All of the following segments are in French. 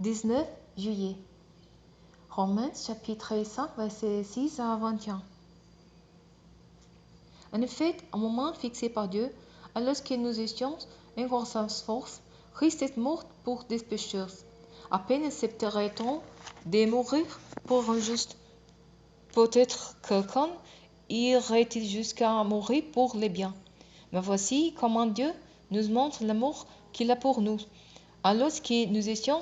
19 juillet. Romains chapitre 5, versets 6 à 21. En effet, au moment fixé par Dieu, alors que nous étions encore sans force, Christ est mort pour des pécheurs. À peine accepterait-on de mourir pour un juste. Peut-être quelqu'un irait-il jusqu'à mourir pour les biens. Mais voici comment Dieu nous montre l'amour qu'il a pour nous. Alors que nous étions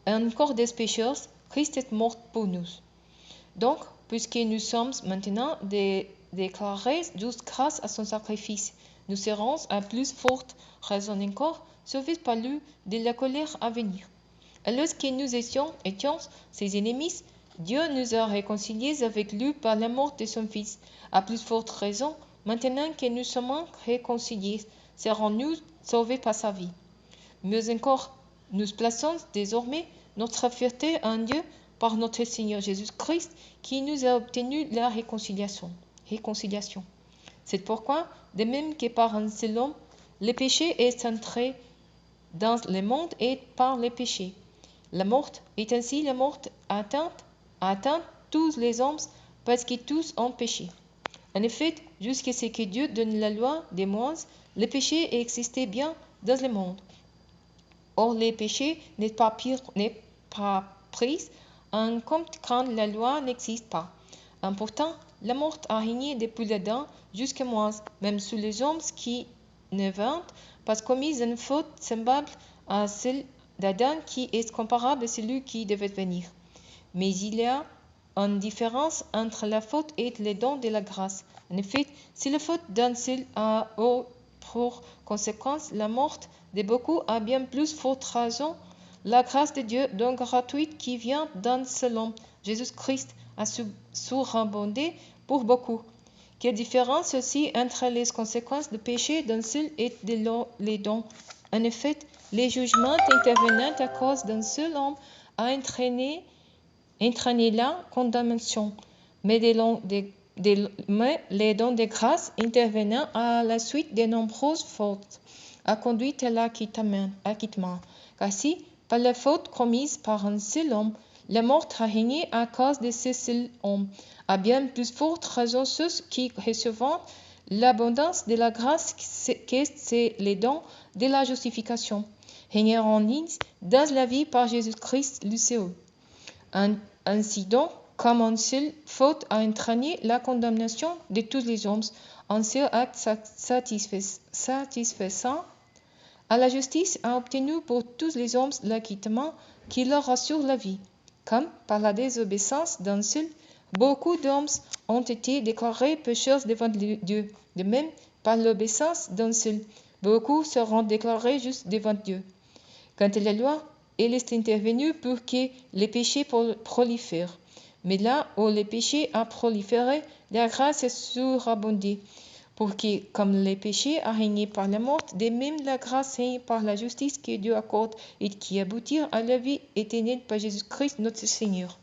encore des pécheurs, Christ est mort pour nous. Donc, puisque nous sommes maintenant déclarés justes grâce à son sacrifice, nous serons à plus forte raison encore sauvés par lui de la colère à venir. Alors que nous étions ses ennemis, Dieu nous a réconciliés avec lui par la mort de son Fils. À plus forte raison, maintenant que nous sommes réconciliés, serons-nous sauvés par sa vie. Mieux encore, nous plaçons désormais notre fierté en Dieu par notre Seigneur Jésus-Christ qui nous a obtenu la réconciliation. C'est pourquoi, de même que par un seul homme, le péché est entré dans le monde et par le péché. La mort est ainsi la mort atteint tous les hommes parce que tous ont péché. En effet, jusqu'à ce que Dieu donne la loi des Moïse, le péché existait bien dans le monde. Or, le péché n'est pas pris en compte quand la loi n'existe pas. Pourtant, la mort a régné depuis l'Adam jusqu'à Moïse, même sous les hommes qui ne vinrent pas commis une faute semblable à celle d'Adam qui est comparable à celui qui devait venir. Mais il y a une différence entre la faute et le don de la grâce. En effet, si la faute d'un seul a pour conséquence la mort de beaucoup, à bien plus forte raison, la grâce de Dieu, don gratuite qui vient d'un seul homme, Jésus-Christ, a surabondé pour beaucoup. Quelle différence aussi entre les conséquences du péché d'un seul et de les dons. En effet, les jugements intervenant à cause d'un seul homme a entraîné la condamnation, mais les dons de grâce intervenant à la suite de nombreuses fautes a conduit à l'acquittement. Car si, par la faute commise par un seul homme, la mort a régné à cause de ce seul homme, à bien plus forte raison ceux qui recevront l'abondance de la grâce que c'est les dons de la justification, régneront-ils dans la vie par Jésus-Christ le Seigneur. Ainsi donc, comme une seule faute a entraîné la condamnation de tous les hommes, un seul acte satisfaisant à la justice a obtenu pour tous les hommes l'acquittement qui leur assure la vie. Comme par la désobéissance d'un seul, beaucoup d'hommes ont été déclarés pécheurs devant Dieu. De même, par l'obéissance d'un seul, beaucoup seront déclarés justes devant Dieu. Quant à la loi, elle est intervenue pour que les péchés prolifèrent. Mais là où le péché a proliféré, la grâce est surabondée. Pour que, comme le péché a régné par la mort, de même la grâce règne par la justice que Dieu accorde et qui aboutit à la vie éternelle par Jésus-Christ notre Seigneur.